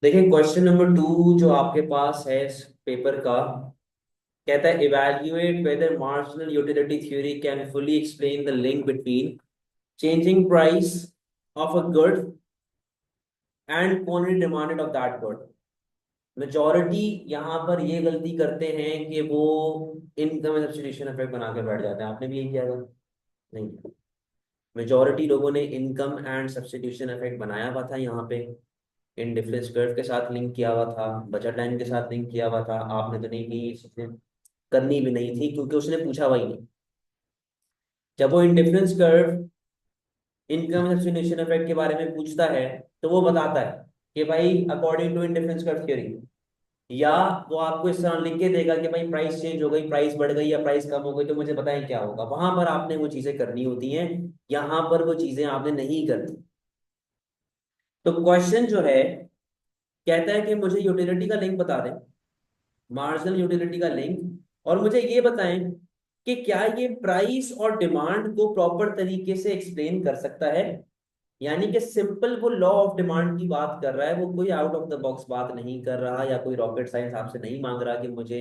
देखिए question number 2 जो आपके पास है इस पेपर का, कहता है evaluate whether marginal utility theory can fully explain the link between changing price of a good and quantity demanded of that good. Majority यहाँ पर ये गलती करते हैं कि वो इनकम सब्स्टिट्यूशन इफेक्ट बना के बैठ जाते हैं। आपने भी यही किया था? नहीं, मेजॉरिटी लोगों ने इनकम एंड सब्स्टिट्यूशन इफेक्ट बनाया हुआ था यहाँ पे। इन डिफरेंस कर्व के साथ लिंक किया हुआ था, बजट लाइन के साथ लिंक किया हुआ था। आपने तो नहीं की, इसने करनी भी नहीं थी क्योंकि उसने पूछा हुआ ही नहीं। जब वो in difference curve income substitution effect के बारे में पूछता है तो वो बताता है कि भाई according to indifference curve theory, या वो आपको इस तरह लिख के देगा कि भाई प्राइस चेंज हो गई, प्राइस बढ़ गई या प्राइस कम हो गई तो मुझे बताएं क्या होगा। वहां पर आपने वो चीजें करनी होती हैं, यहाँ पर वो चीजें आपने नहीं करनी। तो क्वेश्चन जो है कहता है कि मुझे यूटिलिटी का लिंक बता दें, मार्जिनल यूटिलिटी का लिंक, और मुझे ये बताएं कि क्या ये प्राइस और डिमांड को प्रॉपर तरीके से एक्सप्लेन कर सकता है। यानी कि सिंपल वो लॉ ऑफ डिमांड की बात कर रहा है, वो कोई आउट ऑफ द बॉक्स बात नहीं कर रहा, या कोई रॉकेट साइंस आपसे नहीं मांग रहा कि मुझे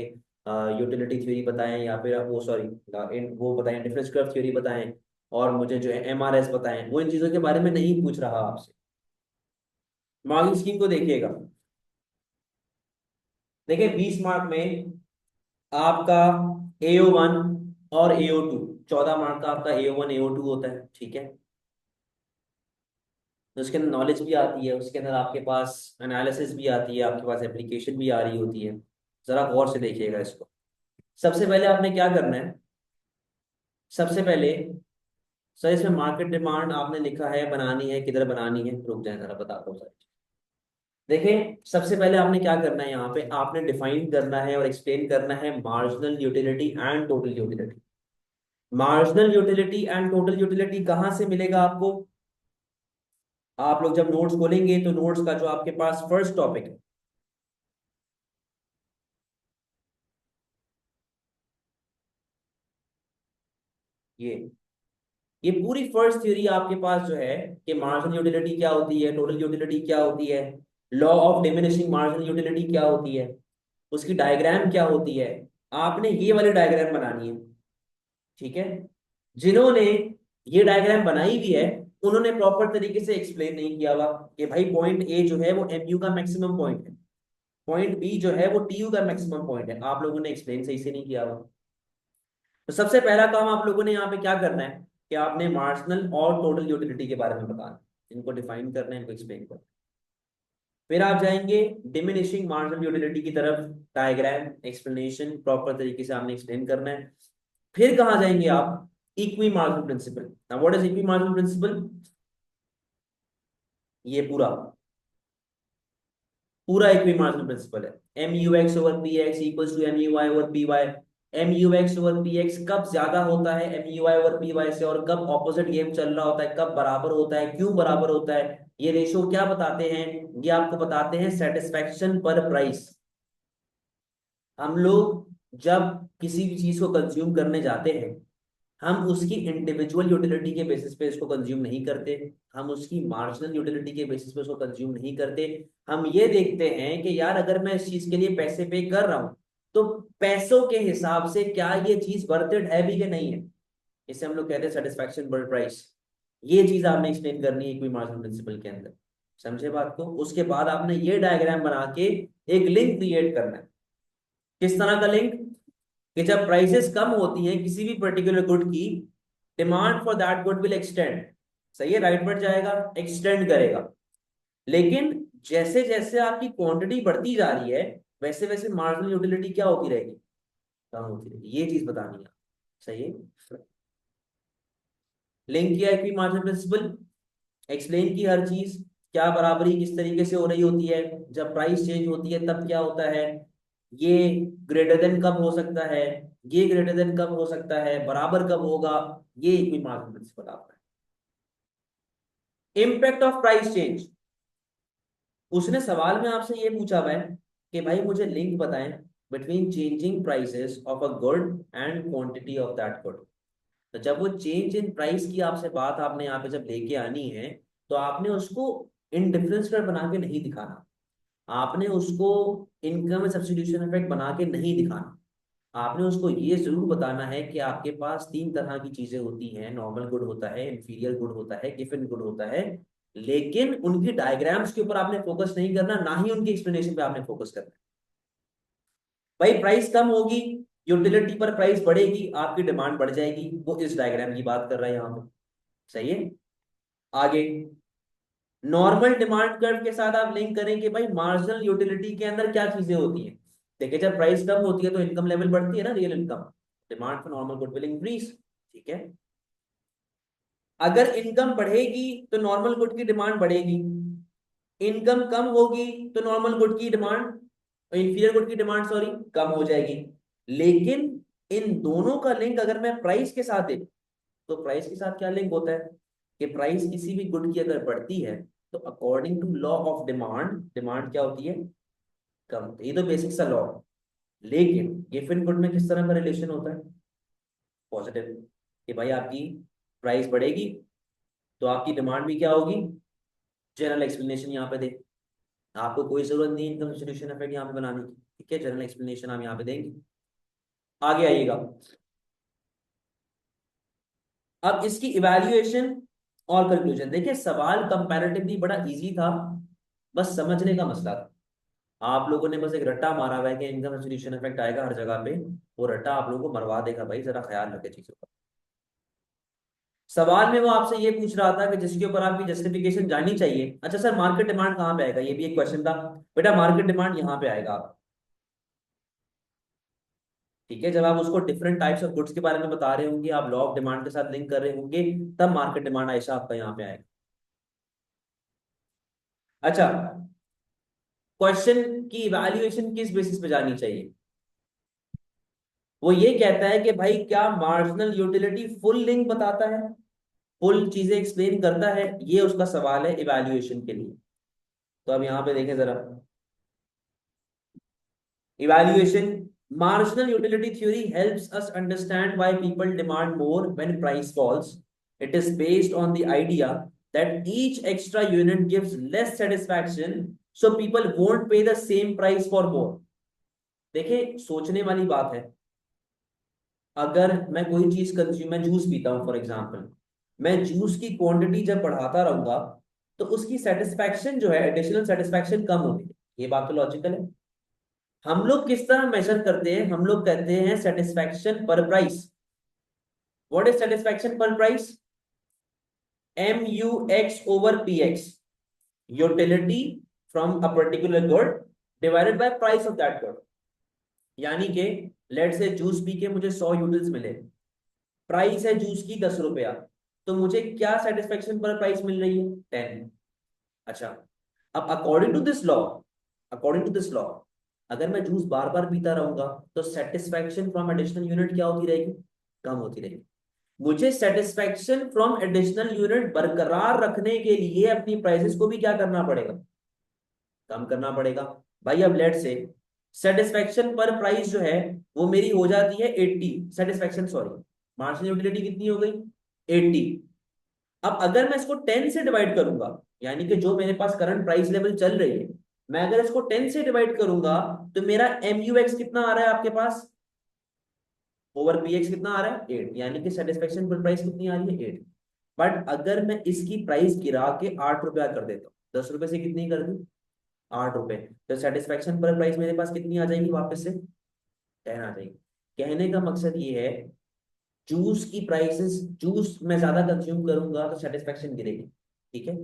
यूटिलिटी थ्योरी बताएं, या फिर वो सॉरी वो बताएं डिफरेंस कर्व थ्योरी बताएं, और मुझे जो है एमआरएस बताएं। वो इन चीजों के बारे में नहीं पूछ रहा आपसे। मार्किंग स्कीम को देखिएगा। देखिए 20 मार्क में आपका AO1 और AO2, 14 मार्क का आपका AO1 AO2 होता है, ठीक है। तो उसके अंदर नॉलेज भी आती है, उसके अंदर आपके पास एनालिसिस भी आती है, आपके पास एप्लीकेशन भी आ रही होती है। जरा गौर से देखिएगा इसको। सबसे पहले आपने क्या करना है, सबसे पहले सर इसमें मार्केट डिमांड आपने लिखा है, बनानी है, किधर बनानी है, रुक जाए जरा बताता हूँ सर। देखें सबसे पहले आपने क्या करना है, यहाँ पे आपने डिफाइन करना है और एक्सप्लेन करना है marginal utility and total utility. Marginal utility and total utility कहाँ से मिलेगा आपको? आप लोग जब नोट्स खोलेंगे तो नोट्स का जो आपके पास फर्स्ट टॉपिक है, ये ये पूरी फर्स्ट थ्योरी आपके पास जो है कि मार्जिनल यूटिलिटी क्या होती है, टोटल यूटिलिटी क्या होती है, law of diminishing marginal utility क्या होती है, उसकी डायग्राम क्या होती है, आपने ये वाली डायग्राम बनानी है, ठीक है। जिन्होंने ये डायग्राम बनाई भी है उन्होंने प्रॉपर तरीके से एक्सप्लेन नहीं किया हुआ कि भाई पॉइंट ए जो है वो एमयू का मैक्सिमम पॉइंट है, पॉइंट बी जो है वो टीयू का मैक्सिमम पॉइंट है। आप लोगों ने एक्सप्लेन सही से नहीं किया हुआ। तो सबसे पहला काम आप लोगों ने यहाँ पे क्या करना है कि आपने मार्जिनल और टोटल यूटिलिटी के बारे में बताना है, इनको डिफाइन करना है, इनको एक्सप्लेन करना है। फिर आप जाएंगे डिमिनिशिंग मार्जिनल यूटिलिटी की तरफ, डायग्राम एक्सप्लेनेशन प्रॉपर तरीके से आपने एक्सप्लेन करना है। फिर कहाँ जाएंगे आप? Equi marginal principle. Now what is equi marginal principle? ये पूरा पूरा इक्वी मार्जिनल प्रिंसिपल है। M U X over P X equals to M U Y over P Y. M U X over P X कब ज्यादा होता है M U Y over P Y से, और कब ऑपोजिट गेम चल रहा होता है, कब बराबर होता है, क्यों बराबर होता है, ये रेशो क्या बताते हैं? ये आपको बताते हैं सेटिस्फेक्शन पर प्राइस। हम लोग जब किसी भी चीज को कंज्यूम करने जाते हैं, हम उसकी इंडिविजुअल यूटिलिटी के बेसिस पे इसको कंज्यूम नहीं करते, हम उसकी मार्जिनल यूटिलिटी के बेसिस पे उसको कंज्यूम नहीं करते। हम ये देखते हैं कि यार अगर मैं इस चीज के लिए पैसे पे कर रहा हूं तो पैसों के हिसाब से क्या ये चीज वर्थ इट है भी कि नहीं है। इसे हम लोग कहते हैं सेटिस्फैक्शन पर प्राइस। ये चीज आपने एक्सप्लेन करनी है कोई मार्जिनल प्रिंसिपल के अंदर। समझे बात को? उसके बाद आपने ये डायग्राम बना के एक लिंक क्रिएट करना है। किस तरह का लिंक? कि जब प्राइसेस कम होती हैं किसी भी पर्टिकुलर गुड की, demand for that good will extend. सही है, राइट बढ़ जाएगा, एक्सटेंड करेगा। लेकिन जैसे जैसे आपकी क्वांटिटी बढ़ती जा रही है वैसे वैसे मार्जिनल यूटिलिटी क्या होती रहेगी? कम होती रहेगी। ये चीज बतानी है। सही है। लिंक किया है मार्जिनल प्रिंसिपल, एक्सप्लेन की हर चीज, क्या बराबरी किस तरीके से हो रही होती है, जब प्राइस चेंज होती है तब क्या होता है, ये ग्रेटर देन कब हो सकता है, ये ग्रेटर देन कब हो सकता है, बराबर कब होगा। ये कोई मार्जिनल प्रिंसिपल आपका है। इम्पैक्ट ऑफ प्राइस चेंज, उसने सवाल में आपसे ये पूछा हुआ है कि भाई मुझे लिंक बताएं between changing prices of a good and quantity of that good. तो जब वो चेंज इन प्राइस की आपसे बात आपने यहाँ पे जब लेके आनी है तो आपने उसको इन डिफरेंस पर बना के नहीं दिखाना। आपने उसको इनकम में सब्स्टिट्यूशन इफेक्ट बना के नहीं दिखाना। आपने उसको ये जरूर बताना है कि आपके पास तीन तरह की चीजें होती हैं, नॉर्मल गुड होता है, इंफीरियर गुड होता है, गिवन गुड होता है, लेकिन उनकी डायग्राम्स के ऊपर आपने फोकस नहीं करना, ना ही उनकी एक्सप्लेनेशन पे आपने फोकस करना है। भाई प्राइस कम होगी, यूटिलिटी पर प्राइस बढ़ेगी, आपकी डिमांड बढ़ जाएगी, वो इस डायग्राम की बात कर रहा है यहाँ पे। सही है। आगे नॉर्मल डिमांड कर्व के साथ आप लिंक करें कि भाई मार्जिनल यूटिलिटी के अंदर क्या चीजें होती हैं। देखिए जब प्राइस कम होती है तो इनकम लेवल बढ़ती है ना, real income, demand for normal good will increase. ठीक है। अगर इनकम बढ़ेगी तो नॉर्मल गुड की डिमांड बढ़ेगी, इनकम कम होगी तो नॉर्मल गुड की डिमांड, इंफीरियर गुड की डिमांड सॉरी, कम हो जाएगी। लेकिन इन दोनों का लिंक अगर मैं प्राइस के साथ देखूं, तो प्राइस के साथ क्या लिंक होता है कि प्राइस किसी भी गुड की अगर बढ़ती है तो according to law of demand, demand क्या होती है, कम होती है। ये तो बेसिक सा लॉ। लेकिन गिवन गुड में किस तरह का रिलेशन होता है, पॉजिटिव, कि भाई आपकी प्राइस बढ़ेगी तो आपकी डिमांड भी क्या होगी। जनरल एक्सप्लेनेशन यहाँ पे दे, आपको कोई जरूरत नहीं इनकम सब्स्टिट्यूशन इफेक्ट यहाँ पे बनाने की। ठीक है, जनरल एक्सप्लेनेशन हम यहाँ पे देंगे। आगे आइएगा। अब इसकी इवैल्यूएशन और कंक्लूजन देखिए, सवाल कंपैरेटिवली बड़ा इजी था, बस समझने का मसला था। आप लोगों ने बस एक रट्टा मारा हुआ है कि इनकम सब्स्टिट्यूशन इफेक्ट आएगा हर जगह पे, वो रट्टा आप लोगों को मरवा देगा भाई, जरा ख्याल रखे चीजों का। सवाल में वो आपसे ये पूछ रहा था कि जिसके ऊपर आपकी जस्टिफिकेशन जानी चाहिए। अच्छा सर मार्केट डिमांड कहाँ पे आएगा, ये भी एक क्वेश्चन था। बेटा मार्केट डिमांड यहाँ पे आएगा। ठीक है, जब आप उसको डिफरेंट टाइप्स ऑफ गुड्स के बारे में बता रहे होंगे, आप लॉ ऑफ डिमांड के साथ लिंक कर रहे होंगे, तब मार्केट डिमांड ऐसा आपका यहाँ पे आएगा। अच्छा, क्वेश्चन की इवैल्यूएशन किस बेसिस पे जानी चाहिए, वो ये कहता है कि भाई क्या मार्जिनल यूटिलिटी फुल लिंक बताता है, फुल चीजें एक्सप्लेन करता है, ये उसका सवाल है इवैल्यूएशन के लिए। तो अब यहाँ पे देखें जरा, evaluation, marginal utility theory helps us understand why people demand more when price falls. It is based on the idea that each extra unit gives less satisfaction, so people won't pay the same price for more. देखिए सोचने वाली बात है, अगर मैं कोई चीज consume, मैं जूस पीता हूं फॉर एग्जांपल, मैं जूस की क्वांटिटी जब बढ़ाता रहूंगा तो उसकी सेटिस्फैक्शन जो है, एडिशनल सेटिस्फैक्शन कम होगी। ये बात तो लॉजिकल है। हम लोग किस तरह मेजर करते हैं, हम लोग कहते हैं satisfaction per price. What is satisfaction per price, M U X over P X, utility from a particular good divided by price of that good. यानी कि लेट से जूस पी के मुझे 100 यूटिल्स मिले, प्राइस है जूस की 10 रुपया, तो मुझे क्या सेटिस्फेक्शन पर प्राइस मिल रही है, 10। अच्छा, अब according to this law, according to this law, अगर मैं जूस बार बार पीता रहूंगा तो सेटिस्फेक्शन फ्रॉम एडिशनल यूनिट क्या होती रहेगी, कम होती रहेगी। मुझे सेटिस्फेक्शन फ्रॉम एडिशनल यूनिट बरकरार रखने के लिए अपनी प्राइसेस को भी क्या करना पड़ेगा, कम करना पड़ेगा। भाई अब लेट से सेटिस्फेक्शन पर प्राइस जो है वो मेरी हो जाती है 80, सेटिस्फेक्शन सॉरी, मार्जिनल यूटिलिटी कितनी हो गई, 80। अब अगर मैं इसको 10 से डिवाइड करूंगा, यानी कि जो मेरे पास करंट प्राइस लेवल चल रही है, मैं अगर इसको 10 से डिवाइड करूंगा तो मेरा एम यू एक्स कितना आ रहा है आपके पास, ओवर पी एक्स कितना आ रहा है, 8, यानी कि सेटिस्फेक्शन पर प्राइस कितनी आ रही है, 8। बट अगर मैं इसकी प्राइस गिरा के 8 रुपया कर देता हूँ, 10 रुपए से कितनी कर दी, 8 रुपए, तो सेटिस्फेक्शन पर प्राइस मेरे पास कितनी आ जाएगी वापस से, 10 आ जाएगी। कहने का मकसद ये है, जूस की प्राइसेस, जूस मैं ज्यादा कंज्यूम करूंगा तो सेटिस्फेक्शन गिरेगी। ठीक है,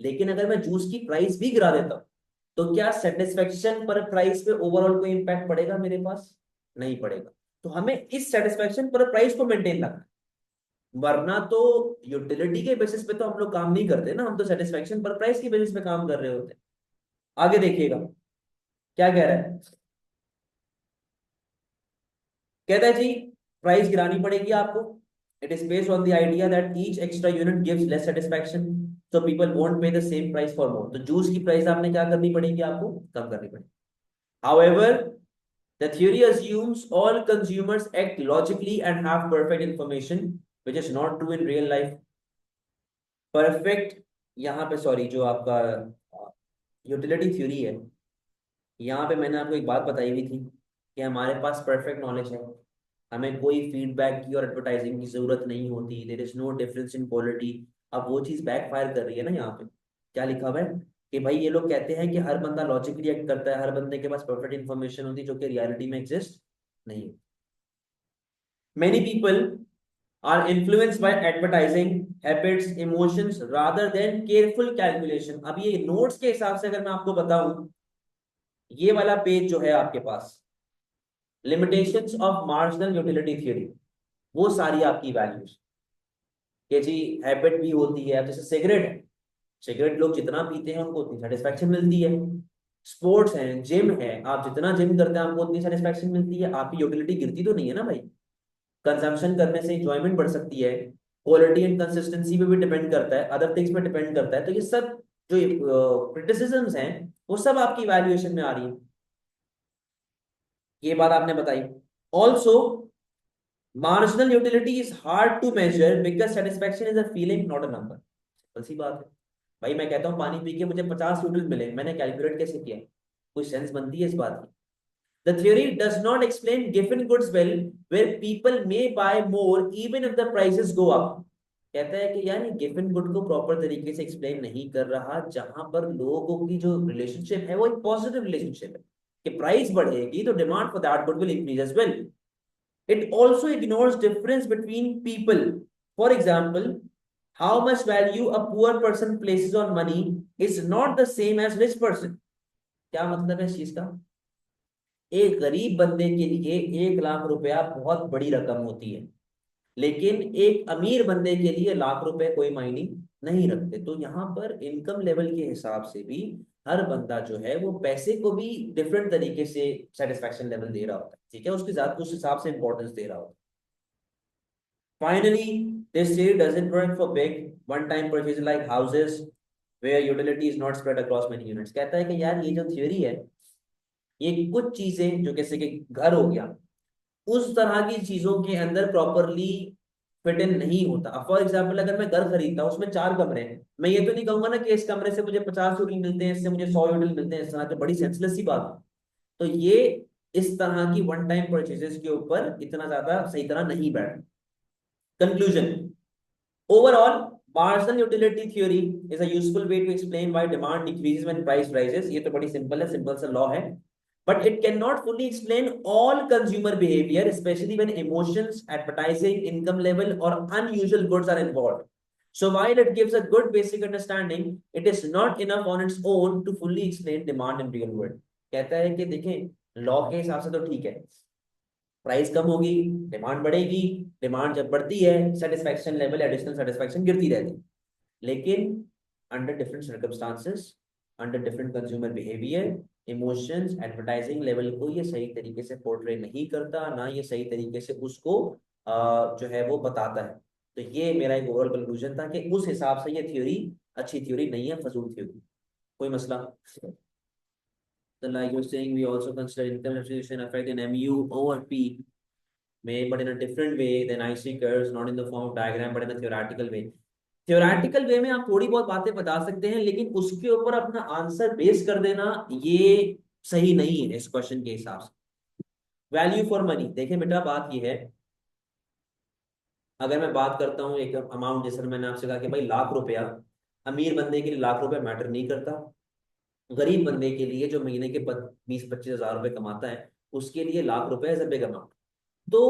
लेकिन अगर मैं जूस की प्राइस भी गिरा देता हूं तो क्या सेटिस्फेक्शन पर प्राइस पे ओवरऑल कोई इंपैक्ट पड़ेगा मेरे पास, नहीं पड़ेगा। तो हमें इस सेटिस्फेक्शन पर प्राइस को मेंटेन रखना है, वरना तो यूटिलिटी के बेसिस पे तो हम लोग काम नहीं करते ना, हम तो सेटिस्फेक्शन पर प्राइस के बेसिस पे काम कर रहे होते हैं। आगे देखिएगा क्या कह रहा है, कहता है जी प्राइस गिरानी पड़ेगी आपको। It is based on the idea that each extra unit gives less satisfaction, so people won't पे the same price for more. तो जूस की प्राइस आपने क्या करनी पड़ेगी, आपको कम करनी पड़ेगी। However, the theory assumes all consumers act logically and have perfect information, which is not true in real life. Perfect यहाँ पे सॉरी, जो आपका यूटिलिटी थ्योरी है, यहाँ पे मैंने आपको एक बात बताई हुई थी कि हमारे पास परफेक्ट नॉलेज है, हमें कोई फीडबैक की और एडवर्टाइजिंग की जरूरत नहीं होती, there is no difference in quality. अब वो चीज बैकफायर कर रही है ना यहाँ पे। क्या लिखा हुआ है कि भाई ये लोग कहते हैं कि हर बंदा लॉजिकली एक्ट करता है, हर बंदे के पास परफेक्ट इन्फॉर्मेशन होती है, जो कि रियलिटी में एग्जिस्ट नहीं। Many people are influenced by advertising habits emotions rather than careful calculation. अब ये नोट्स के हिसाब से अगर मैं आपको बताऊं, ये वाला पेज जो है आपके पास, limitations of marginal utility theory, वो सारी आपकी वैल्यूज कि जी हैबिट भी होती है। अब जैसे सिगरेट है, सिगरेट लोग जितना पीते हैं उनको उतनी सेटिस्फैक्शन मिलती है। स्पोर्ट्स है, जिम है, आप जितना जिम करते हैं आपको उतनी सेटिस्फैक्शन मिलती है। आपकी यूटिलिटी गिरती तो नहीं है ना भाई। कंजम्पशन करने से इंजॉयमेंट बढ़ सकती है। क्वालिटी एंड कंसिस्टेंसी पे भी डिपेंड करता है, अदर थिंग्स पे डिपेंड करता है। तो ये सब जो क्रिटिसिजम्स हैं वो सब आपकी इवैल्यूएशन में आ रही है। ये बात आपने बताई। Also marginal utility is hard to measure because satisfaction is a feeling not a number. Simple सी बात है। भाई मैं कहता हूँ पानी पी के मुझे 50 यूटिल मिले, मैंने कैलकुलेट कैसे किया? कोई सेंस बनती है इस बात की? The theory does not explain given goods well, where people may buy more even if the prices go up। कहता है कि यार ये गिवन गुड को प्रॉपर तरीके से एक्सप्लेन नहीं कर रहा, जहां पर लोगों की जो रिलेशनशिप है वो एक पॉजिटिव रिलेशनशिप है कि प्राइस बढ़ेगी तो demand for that good will increase as well. It also ignores difference between people. For example, how much value a poor person places on money is not the same as rich person। क्या मतलब है इस चीज का? एक गरीब बंदे के लिए 1 लाख रुपया बहुत बड़ी रकम होती है, लेकिन एक अमीर बंदे के लिए लाख रुपए कोई मायने नहीं रखते। तो यहाँ पर इनकम लेवल के हिसाब से भी हर बंदा जो है वो पैसे को भी डिफरेंट तरीके से सेटिस्फैक्शन लेवल दे रहा होता है, ठीक है, उसके साथ उस हिसाब से इंपॉर्टेंस दे रहा होता है। Finally, this theory doesn't work for big one-time purchases like houses where utility is not spread across many units। कहता है कि यार ये जो थ्योरी है, ये कुछ चीजें जो जैसे कि घर हो गया, उस तरह की चीजों के अंदर प्रॉपरली फिट इन नहीं होता। फॉर एग्जाम्पल अगर मैं घर खरीदता हूँ उसमें 4 कमरे हैं, मैं ये तो नहीं कहूंगा ना कि इस कमरे से मुझे 50 यूटिल मिलते हैं, इससे मुझे 100 यूटिल मिलते हैं, इस तरह तो बड़ी सेंसलेस सी बात है। तो ये इस तरह की वन टाइम परचेजेस के ऊपर इतना ज्यादा सही तरह नहीं बैठ। Conclusion, overall, marginal utility theory is a useful way to explain why demand decreases when price rises। ये तो बड़ी सिंपल है, सिंपल सा लॉ है। But it cannot fully explain all consumer behavior, especially when emotions, advertising, income level, or unusual goods are involved. So while it gives a good basic understanding, it is not enough on its own to fully explain demand in real world। कहता है कि देखें law के हिसाब से तो ठीक है, प्राइस कम होगी, डिमांड बढ़ेगी, डिमांड जब बढ़ती है सेटिस्फैक्शन लेवल, एडिशनल सेटिस्फैक्शन गिरती रहती है। लेकिन under different circumstances, under different consumer behaviour, emotions, advertising level को ये सही तरीके से पोर्ट्रे नहीं करता, ना ये सही तरीके से उसको जो है वो बताता है। तो ये मेरा एक ओवरऑल कंक्लूजन था कि उस हिसाब से ये थ्योरी अच्छी थ्योरी नहीं है, फजूल थ्योरी। कोई मसला? So like you're saying, we also consider income distribution effect in MU over P way, but in a different way than IC curves, not in the form of diagram, but in a theoretical way। theoretical way में आप थोड़ी बहुत बातें बता सकते हैं, लेकिन उसके ऊपर अपना आंसर बेस कर देना ये सही नहीं है इस क्वेश्चन के हिसाब से। वैल्यू फॉर मनी, देखिए बेटा बात ये है, अगर मैं बात करता हूँ एक अमाउंट, जैसे मैंने आपसे कहा कि भाई लाख रुपया, अमीर बंदे के लिए लाख रुपया मैटर नहीं करता, गरीब बंदे के लिए जो महीने के 20-25 हजार रुपए कमाता है उसके लिए लाख रुपए इज अ बिग अमाउंट। तो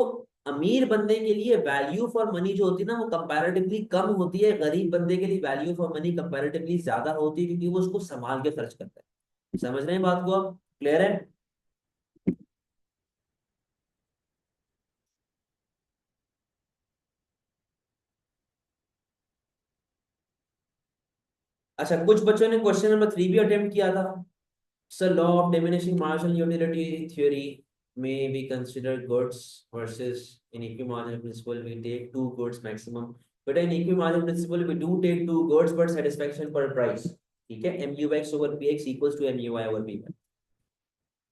अमीर बंदे के लिए वैल्यू फॉर मनी जो होती है ना वो कंपैरेटिवली कम होती है, गरीब बंदे के लिए वैल्यू फॉर मनी कंपैरेटिवली ज्यादा होती है, क्योंकि वो उसको संभाल के खर्च करता है। समझ रहे हैं बात को आप? क्लियर है? अच्छा, कुछ बच्चों ने क्वेश्चन नंबर 3 भी अटेम्प्ट किया था। Sir law of diminishing marginal utility theory may be considered goods versus in equimarginal principle we take two goods maximum। but in equimarginal principle we do take two goods but satisfaction per price, ठीक है, MUX over PX equals to MUI over PY।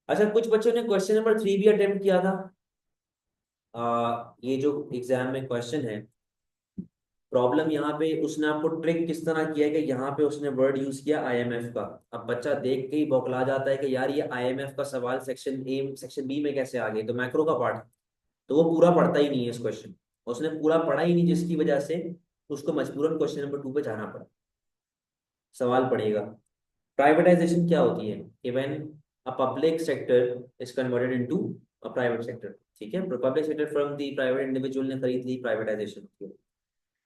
अच्छा, कुछ बच्चों ने question number 3 भी attempt किया था। ये जो एग्जाम में क्वेश्चन है, प्रॉब्लम यहाँ पे उसने आपको ट्रिक किस तरह किया कि यहाँ पे उसने वर्ड यूज किया आईएमएफ का। अब बच्चा देख के ही बौखला जाता है कि यार ये आईएमएफ का सवाल सेक्शन ए सेक्शन बी में कैसे आ गया, तो मैक्रो का पार्ट। तो वो पूरा पढ़ता ही नहीं है इस क्वेश्चन, उसने पूरा पढ़ा ही नहीं, जिसकी वजह से उसको मजबूरन क्वेश्चन नंबर 2 पे जाना पड़ा। सवाल पड़ेगा प्राइवेटाइजेशन क्या होती है कि when a public sector is converted into a private sector. ठीक है, public sector from the private individual ने खरीद ली, प्राइवेटाइजेशन होती है।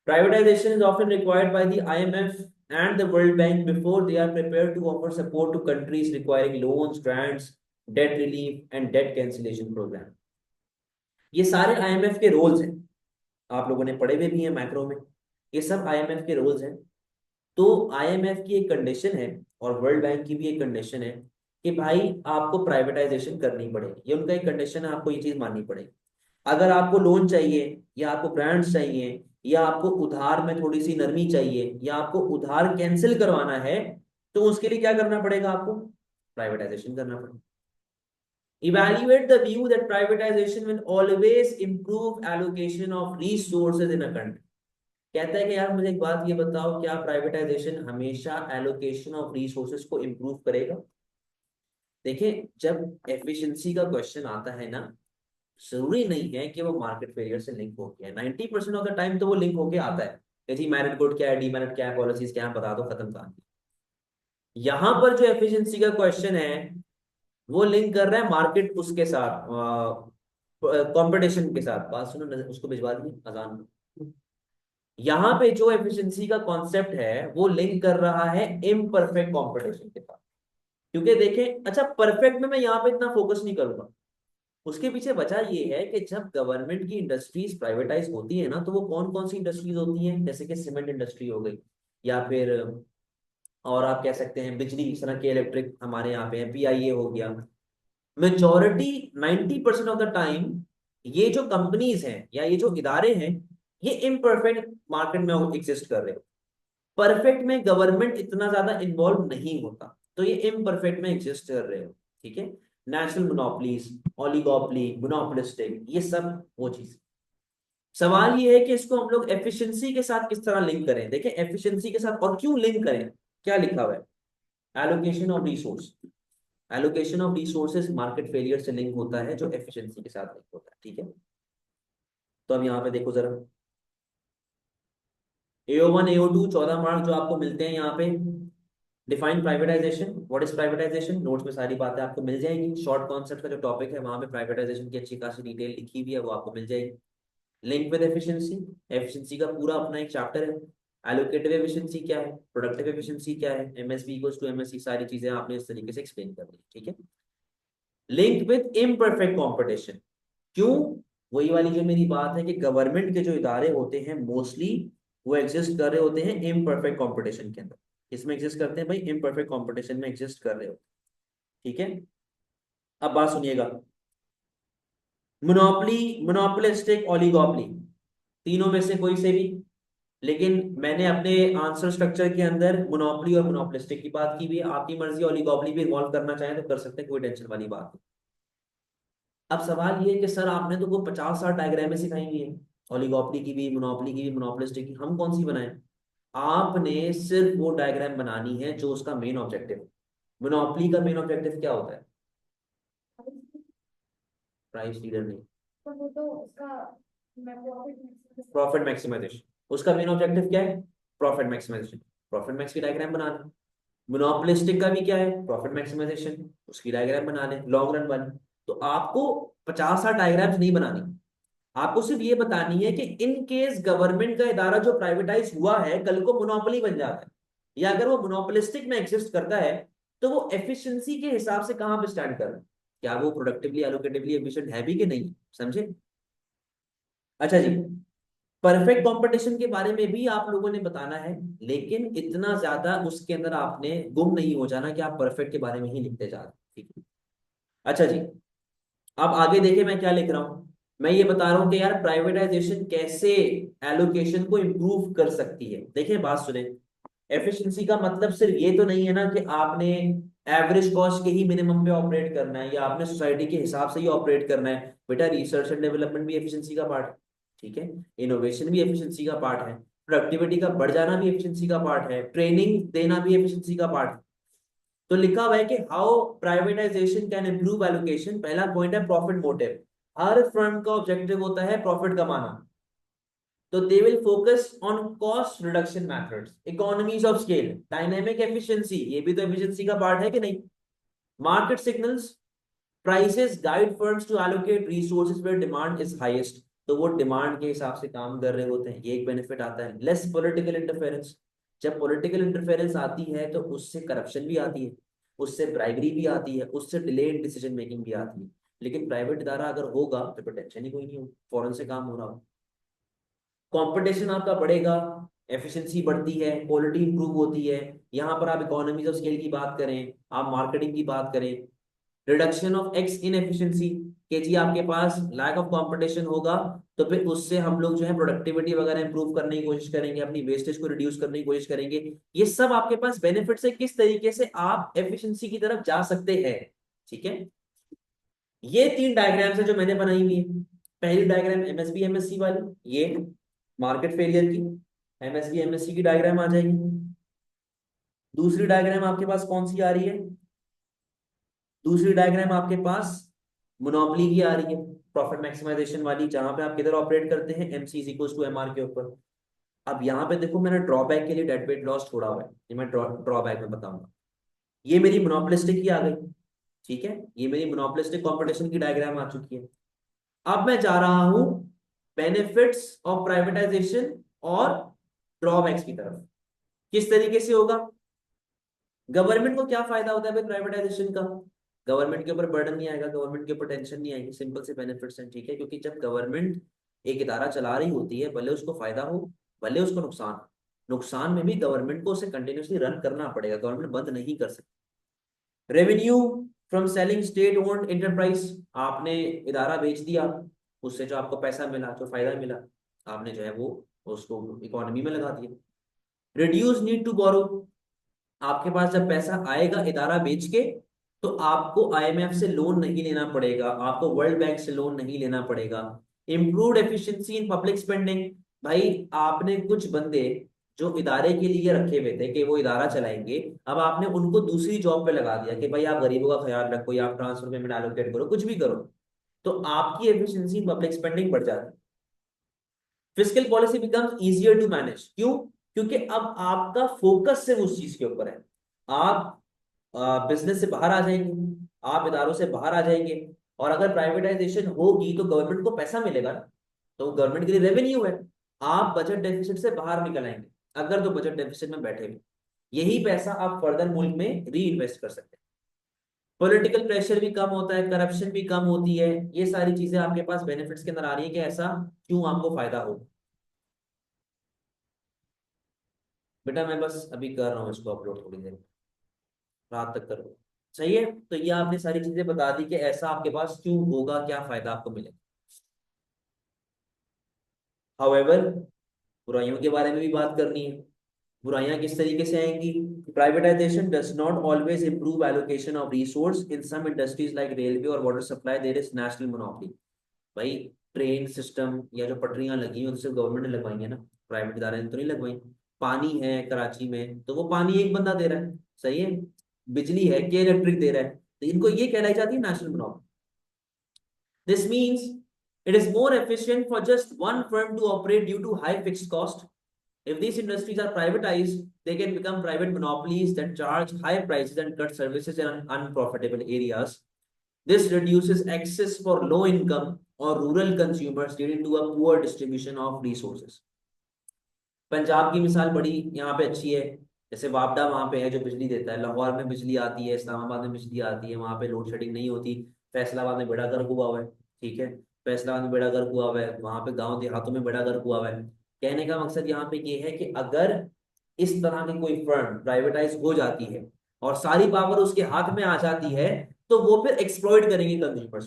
Privatization is often required by the IMF and the World Bank before they are prepared to offer support to countries requiring loans, grants, debt relief, and debt cancellation program. ये सारे IMF के roles हैं, आप लोगों ने पढ़े हुए भी हैं मैक्रो में। ये सब IMF के रोल्स हैं। तो IMF की एक कंडीशन है और वर्ल्ड बैंक की भी एक कंडीशन है कि भाई आपको प्राइवेटाइजेशन करनी पड़ेगी। ये उनका एक कंडीशन है, आपको ये चीज माननी पड़ेगी। अगर आपको लोन चाहिए या आपको ग्रांट्स चाहिए या आपको उधार में थोड़ी सी नरमी चाहिए या आपको उधार कैंसिल करवाना है, तो उसके लिए क्या करना पड़ेगा, आपको प्राइवेटाइजेशन करना पड़ेगा। Evaluate the view that privatization will always improve allocation of resources in a country. कहता है कि यार मुझे एक बात ये बताओ, क्या प्राइवेटाइजेशन हमेशा एलोकेशन ऑफ रिसोर्सेज को इम्प्रूव करेगा? देखिए, जब एफिशिएंसी का क्वेश्चन आता है ना, जरूरी नहीं है कि वो मार्केट फेलियर से लिंक हो गया है। 90% ऑफ द टाइम तो वो लिंक होके आता है कि जी मेरिट कोड क्या है, डीमेरिट क्या है, पॉलिसीज क्या है, बता दो, खत्म कहानी। यहां पर जो एफिशिएंसी का क्वेश्चन है वो लिंक कर रहा है मार्केट उसके साथ, कंपटीशन के साथ। बात सुनो, उसको भिजवा दी अजान। यहाँ पे जो एफिशिएंसी का कॉन्सेप्ट है वो लिंक कर रहा है इम्परफेक्ट कंपटीशन के साथ। क्योंकि देखें, अच्छा परफेक्ट में मैं यहाँ पे इतना फोकस नहीं करूंगा, उसके पीछे वजह ये है कि जब गवर्नमेंट की इंडस्ट्रीज प्राइवेटाइज होती है ना, तो वो कौन कौन सी इंडस्ट्रीज होती हैं, जैसे कि सीमेंट इंडस्ट्री हो गई, या फिर और आप कह सकते हैं बिजली, इस तरह के इलेक्ट्रिक हमारे यहाँ पे है, पीआईए हो गया। मेजोरिटी 90% ऑफ द टाइम ये जो कंपनीज हैं या ये जो इदारे हैं, ये इम्परफेक्ट मार्केट में एग्जिस्ट कर रहे हो। परफेक्ट में गवर्नमेंट इतना ज्यादा इन्वॉल्व नहीं होता, तो ये इम्परफेक्ट में एग्जिस्ट कर रहे हो। ठीक है, नेशनल मोनोपोलीज, ओलिगोपोली, मोनोपोलिस्टिक, ये सब वो चीज। सवाल ये है कि इसको हम लोग एफिशिएंसी के साथ किस तरह लिंक करें। देखें, एफिशिएंसी के साथ और क्यों लिंक करें, क्या लिखा हुआ है, allocation of resource. Allocation of resources market failure से लिंक होता है, जो एफिशिएंसी के साथ लिंक होता है। ठीक है, तो अब यहाँ पे देखो जरा, AO1 AO2 14 मार्क्स जो आपको मिलते हैं यहाँ पे। Define privatisation, what is privatisation, notes में सारी बातें आपको मिल जाएंगी। शॉर्ट कॉन्सेप्ट का जो टॉपिक है वहां पे प्राइवेटाइजेशन की अच्छी खासी डिटेल लिखी हुई है, वो आपको मिल जाएगी। लिंक विद एफिशिएंसी, एफिशिएंसी का पूरा अपना एक चैप्टर है। एलोकेटिव एफिशिएंसी क्या है, प्रोडक्टिव एफिशिएंसी क्या है, एमएसपी इक्वल्स टू एमएससी, सारी चीजें आपने इस तरीके से एक्सप्लेन कर दी। ठीक है, लिंक विद इम्परफेक्ट कंपटीशन, क्यों, वही वाली जो मेरी बात है कि गवर्नमेंट के जो इदारे होते हैं मोस्टली वो एग्जिस्ट कर रहे होते हैं इम्परफेक्ट कंपटीशन के अंदर। इसमें एग्जिस्ट करते हैं भाई, इम्परफेक्ट कंपटीशन में एग्जिस्ट कर रहे हो। ठीक है, अब बात सुनिएगा, मोनोपोली, मोनोपोलिस्टिक, ओलिगोपोली, तीनों में से कोई से भी। लेकिन मैंने अपने आंसर स्ट्रक्चर के अंदर मोनोपोली और मोनोपोलिस्टिक की बात की भी है। आपकी मर्जी, ओलिगोपोली भी इन्वॉल्व करना चाहें तो कर सकते हैं, कोई टेंशन वाली बात नहीं। अब सवाल ये है कि सर आपने तो वो 50-60 डायग्रामें सिखाई हुई है, ओलिगोपोली की भी, मोनोपोली की भी, मोनोपोलिस्टिक की, हम कौन सी बनाए। आपने सिर्फ वो डायग्राम बनानी है जो उसका मेन ऑब्जेक्टिव है। मोनोपोली का मेन ऑब्जेक्टिव क्या होता है, प्राइस लीडर नहीं, तो वो तो उसका प्रॉफिट मैक्सिमाइजेशन। उसका मेन ऑब्जेक्टिव क्या है, प्रॉफिट मैक्सिमाइजेशन। प्रॉफिट मैक्स की डायग्राम बना लें। मोनोपोलिस्टिक का भी क्या है, प्रॉफिट मैक्सिमाइजेशन, उसकी डायग्राम बना लें लॉन्ग रन वाली। तो आपको 50-60 डायग्राम्स नहीं बनानी, आपको सिर्फ ये बतानी है कि इन केस गवर्नमेंट का इदारा जो प्राइवेटाइज हुआ है कल को मोनोपोली बन जाता है, या अगर वो मोनोपोलिस्टिक में एग्जिस्ट करता है, तो वो एफिशिएंसी के हिसाब से कहां पे स्टैंड कर रहा है, क्या वो प्रोडक्टिवली एलोकेटिवली एफिशिएंट है भी कि नहीं, समझे। अच्छा जी, परफेक्ट कंपटीशन के बारे में भी आप लोगों ने बताना है, लेकिन इतना ज्यादा उसके अंदर आपने गुम नहीं हो जाना कि आप परफेक्ट के बारे में ही लिखते जा रहे हैं। ठीक है, अच्छा जी, अब आगे देखिए मैं क्या लिख रहा हूं। मैं ये बता रहा हूं कि यार प्राइवेटाइजेशन कैसे एलोकेशन को इंप्रूव कर सकती है। देखिए बात सुने, एफिशिएंसी का मतलब सिर्फ ये तो नहीं है ना कि आपने एवरेज कॉस्ट के ही मिनिमम पे ऑपरेट करना है या आपने सोसाइटी के हिसाब से ही ऑपरेट करना है। बेटा रिसर्च एंड डेवलपमेंट भी एफिशिएंसी का पार्ट है। ठीक है, इनोवेशन भी एफिशिएंसी का पार्ट है। प्रोडक्टिविटी का बढ़ जाना भी एफिशिएंसी का पार्ट है, ट्रेनिंग देना भी एफिशिएंसी का पार्ट है। तो लिखा हुआ है कि how privatization can improve allocation. पहला पॉइंट है प्रॉफिट मोटिव। हर फर्म का ऑब्जेक्टिव होता है प्रॉफिट कमाना, तो they will focus on cost reduction methods, economies of scale, dynamic efficiency, ये भी तो एफिशिएंसी का पार्ट है कि नहीं। Market signals, prices guide firms to allocate resources where demand is highest, तो वो डिमांड के हिसाब से काम कर रहे होते हैं, ये एक बेनिफिट आता है। लेस पॉलिटिकल इंटरफेरेंस, जब पॉलिटिकल इंटरफेरेंस आती है तो उससे करप्शन भी आती है, उससे ब्राइबरी भी आती है, उससे डिलेड डिसीजन मेकिंग भी आती है। लेकिन प्राइवेट इदारा अगर होगा तो टेंशन ही कोई नहीं हो, फौरन से काम हो रहा हो। कंपटीशन आपका बढ़ेगा, एफिशिएंसी बढ़ती है, क्वालिटी इंप्रूव होती है। यहाँ पर आप इकोनॉमीज ऑफ स्केल की बात करें, आप मार्केटिंग की बात करें, रिडक्शन ऑफ एक्स इनएफिशिएंसी, कि जी आपके पास लैक ऑफ कंपटीशन होगा तो फिर उससे हम लोग जो है प्रोडक्टिविटी वगैरह इंप्रूव करने की कोशिश करेंगे, अपनी वेस्टेज को रिड्यूस करने की कोशिश करेंगे। ये सब आपके पास बेनिफिट्स है, किस तरीके से आप एफिशिएंसी की तरफ जा सकते हैं। ठीक है, ये तीन डायग्राम्स है जो मैंने बनाई हुई है। पहली डायग्राम एमएसबी एमएससी वाली, ये मार्केट फेलियर की एमएसबी एमएससी की डायग्राम आ जाएगी। दूसरी डायग्राम आपके पास कौन सी आ रही है? दूसरी डायग्राम आपके पास मोनोपोली की आ रही है, प्रॉफिट मैक्सिमाइजेशन वाली, जहां पे आप किधर ऑपरेट करते हैं, MC is equal to MR के ऊपर। अब यहाँ पे देखो मैंने ड्रॉबैक के लिए डेड वेट लॉस छोड़ा हुआ है, ये मैं ड्रॉबैक में बताऊंगा। ये मेरी मोनोपोलिस्टिक की आ गई, ठीक है, ये मेरी मोनोपोलिस्टिक कंपटीशन की डायग्राम आ चुकी है। अब मैं जा रहा हूं बेनिफिट्स ऑफ प्राइवेटाइजेशन और ड्रॉबैक्स की तरफ। किस तरीके से होगा? गवर्नमेंट को क्या फायदा होता है भाई प्राइवेटाइजेशन का? गवर्नमेंट के ऊपर बर्डन नहीं आएगा, गवर्नमेंट के ऊपर टेंशन नहीं आएगी, सिंपल से बेनिफिट्स हैं। ठीक है, क्योंकि जब गवर्नमेंट एक इदारा चला रही होती है, भले उसको फायदा हो भले उसको नुकसान हो, नुकसान में भी गवर्नमेंट को उसे कंटिन्यूसली रन करना पड़ेगा, गवर्नमेंट बंद नहीं कर सकती। Revenue from selling state owned enterprise, आपने इदारा बेच दिया, उससे जो आपको पैसा मिला, जो फायदा मिला, आपने जो है वो उसको इकोनॉमी में लगा दिया। रिड्यूस नीड टू बोरो, आपके पास जब पैसा आएगा इदारा बेच के, तो आपको आईएमएफ से लोन नहीं लेना पड़ेगा, आपको वर्ल्ड बैंक से लोन नहीं लेना पड़ेगा। Improved efficiency in public spending, भाई आपने कुछ बंदे जो इदारे के लिए रखे हुए थे कि वो इदारा चलाएंगे, अब आपने उनको दूसरी जॉब पे लगा दिया कि भाई आप गरीबों का ख्याल रखो या आप ट्रांसफर पेमेंट एलोकेट करो, कुछ भी करो, तो आपकी एफिशिएंसी इन पब्लिक स्पेंडिंग बढ़ जाती है। Fiscal policy becomes easier to manage, क्यों? क्योंकि अब आपका फोकस सिर्फ उस चीज के ऊपर है, आप बिजनेस से बाहर आ जाएंगे, आप इदारों से बाहर आ जाएंगे। और अगर प्राइवेटाइजेशन होगी तो गवर्नमेंट को पैसा मिलेगा ना, तो गवर्नमेंट के लिए रेवेन्यू है, आप बजट डेफिसिट से बाहर निकल आएंगे। अगर तो बजट डेफिसिट में बैठे हुए, यही पैसा आप फर्दर मुल्क में री इन्वेस्ट कर सकते हैं। पॉलिटिकल प्रेशर भी कम होता है, करप्शन भी कम होती है, ये सारी चीजें आपके पास बेनिफिट्स के अंदर आ रही है कि ऐसा क्यों आपको फायदा हो। बेटा मैं बस अभी कर रहा हूँ इसको अपलोड, थोड़ी देर रात तक करो। सही है, तो ये आपने सारी चीजें बता दी कि ऐसा आपके पास क्यों होगा, क्या फायदा आपको मिलेगा। हाउएवर बुराइयों के बारे में भी बात करनी है। बुराइयां किस तरीके से आएंगी? Privatisation does not always improve allocation of resource, in some industries like railway और water supply there is national monopoly. भाई ट्रेन सिस्टम या जो पटरियां लगी हैं तो सिर्फ गवर्नमेंट ने लगवाई है ना, प्राइवेट इदारे ने तो नहीं लगवाई। पानी है कराची में तो वो पानी एक बंदा दे रहा है, सही है। बिजली है के इलेक्ट्रिक दे रहा है, तो इनको ये कहलाई जाती है national monopoly. This means it is more efficient for just one firm to operate due to high fixed cost. If these industries are privatized, they can become private monopolies that charge high prices and cut services in unprofitable areas. This reduces access for low income or rural consumers, leading to a poor distribution of resources. Punjab की मिसाल बड़ी यहाँ पे अच्छी है, जैसे वापडा वहां पे है जो बिजली देता है, लाहौर में बिजली आती है, इस्लामाबाद में बिजली आती है, वहां पे लोड शेडिंग नहीं होती। फैसलाबाद में बेड़ा गर्क हुआ हुआ है, ठीक है, फैसलाबाद में बेड़ा गर्क हुआ हुआ है, वहां पे गांव देहातों में बेड़ा गर्क हुआ हुआ है। कहने का मकसद यहाँ पे ये है कि अगर इस तरह की कोई फर्म प्राइवेटाइज हो जाती है और सारी पावर उसके हाथ में आ जाती है, तो वो फिर एक्सप्लॉइट करेंगे कंज्यूमर्स।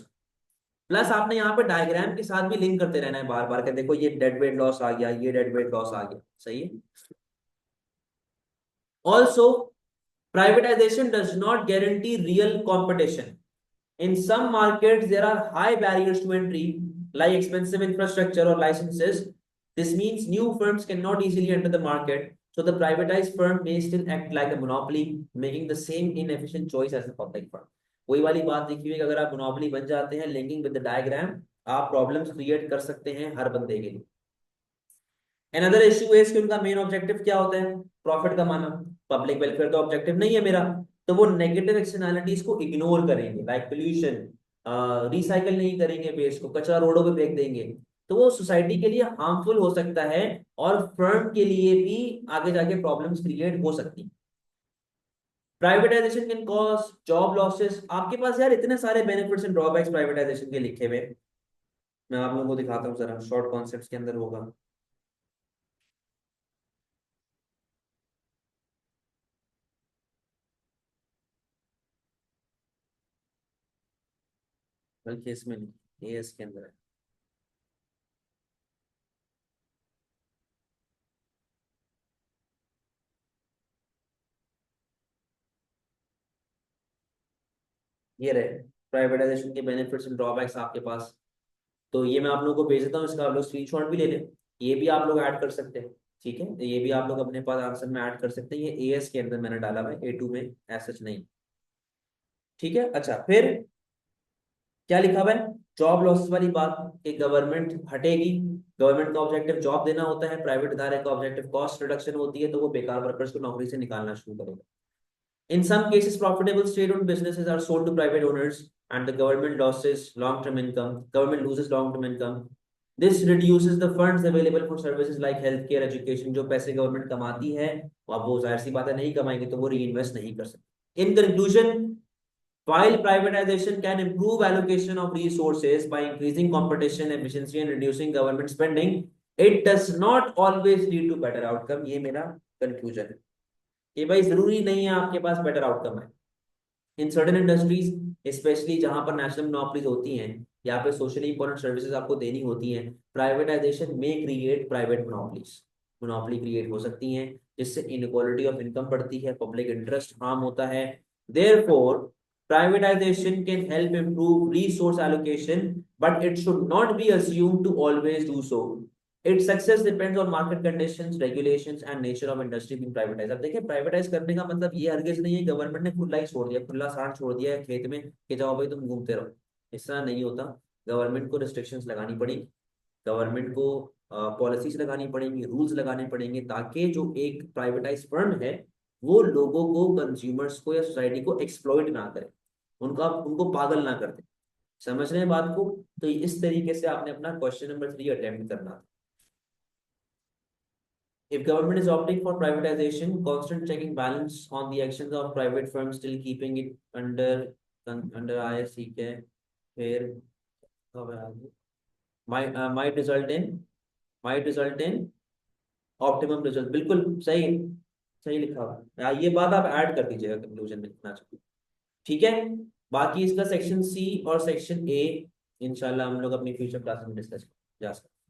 प्लस आपने यहाँ पे डायग्राम के साथ भी लिंक करते रहना है बार बार, के देखो ये डेड वेट लॉस आ गया, ये डेड वेट लॉस आ गया, सही है। Also, privatization does not guarantee real competition. In some markets, there are high barriers to entry, like expensive infrastructure or licenses. This means new firms cannot easily enter the market, so the privatized firm may still act like a monopoly, making the same inefficient choice as the public firm. वही वाली बात देखी हुई कि अगर आप monopoly बन जाते हैं, लिंकिंग विद द डायग्राम, आप प्रॉब्लम्स क्रिएट कर सकते हैं हर बंदे के लिए। अनदर इशू है कि उनका मेन ऑब्जेक्टिव क्या होता है? प्रॉफिट कमाना। पब्लिक वेलफेयर का ऑब्जेक्टिव नहीं है मेरा, तो वो नेगेटिव एक्सटर्नैलिटीज को इग्नोर करेंगे, लाइक पोल्यूशन, रिसाइकल नहीं करेंगे वेस्ट को, कचरा रोडों पे फेंक देंगे, तो वो सोसाइटी के लिए हार्मफुल हो सकता है और फर्म के लिए भी आगे जाके प्रॉब्लम्स क्रिएट हो सकती हैं। Privatisation can cause job losses. आपके पास यार इतने सारे बेनिफिट्स एंड ड्रॉबैक्स प्राइवेटाइजेशन के लिखे हुए, मैं आप लोगों को दिखाता हूँ जरा, शॉर्ट कॉन्सेप्ट्स के अंदर होगा। बल्कि इसमें नहीं, ये इसके अंदर है। ये रहे प्राइवेटाइजेशन के बेनिफिट्स एंड ड्रॉबैक्स आपके पास। तो ये मैं आप लोगों को भेज देता हूँ, इसका आप लोग स्क्रीनशॉट भी ले लें। ये भी आप लोग ऐड कर सकते हैं, ठीक है, तो ये भी आप लोग अपने पास आंसर में ऐड कर सकते हैं। ये एएस के अंदर मैंने डाला हुआ है, ए टू में ऐसा नहीं। ठीक है, अच्छा फिर क्या लिखा हुआ है? जॉब लॉसेस वाली बात, कि गवर्नमेंट हटेगी, गवर्नमेंट का ऑब्जेक्टिव जॉब देना होता है, प्राइवेट इदारे का ऑब्जेक्टिव कॉस्ट रिडक्शन होती है, तो वो बेकार वर्कर्स को नौकरी से निकालना शुरू करेगा। In some cases, profitable state-owned businesses are sold to private owners, and the government loses long-term income. Government loses long-term income. This reduces the funds available for services like healthcare, education. जो पैसे government कमाती है, अब वो जाहिर सी बात है नहीं कमाएंगे, तो वो रीइन्वेस्ट नहीं कर सकते। In conclusion, while privatization can improve allocation of resources by increasing competition, efficiency, and reducing government spending, it does not always lead to better outcome. ये मेरा conclusion है कि भाई जरूरी नहीं है आपके पास बेटर आउटकम है। इन सर्टेन इंडस्ट्रीज स्पेशली जहां पर नेशनल मोनोपलीज होती हैं, यहाँ पे सोशली इंपॉर्टेंट सर्विसेज आपको देनी होती हैं, प्राइवेटाइजेशन में create private monopolies, monopoly create हो सकती हैं, जिससे इनक्वालिटी ऑफ इनकम बढ़ती है, पब्लिक इंटरेस्ट हार्म होता है। Therefore privatisation can help improve resource allocation, but it should not be assumed to always do so. Its success depends on market conditions, regulations and nature of industry being privatized. अब देखिए privatise करने का मतलब ये हरगिज नहीं है government ने खुला ही छोड़ दिया, खुला सांड छोड़ दिया है खेत में कि जाओ भाई तुम घूमते रहो। इस तरह नहीं होता। गवर्नमेंट को रिस्ट्रिक्शंस लगानी पड़ेगी, गवर्नमेंट को पॉलिसीज लगानी पड़ेंगी, रूल्स लगाने पड़ेंगे, ताकि जो एक प्राइवेटाइज फर्म है वो लोगों को, कंज्यूमर्स को या सोसाइटी को एक्सप्लॉइट ना करे, उनका उनको पागल ना कर दे। समझ रहे हैं बात को? तो इस तरीके से आपने अपना क्वेश्चन नंबर 3 अटेम्प्ट करना था। If government is opting for privatization, constant checking balance on the actions of private firms, still keeping it under IS, ठीक है। फिर might result in optimum result, बिल्कुल सही, सही लिखा हुआ है। ये बात आप ऐड कर दीजिएगा कंक्लूजन में लिखना चाहिए, ठीक है। बाकी इसका सेक्शन सी और सेक्शन ए इंशाल्लाह हम लोग अपनी फ्यूचर क्लासेस में डिस्कस जा सकते हैं।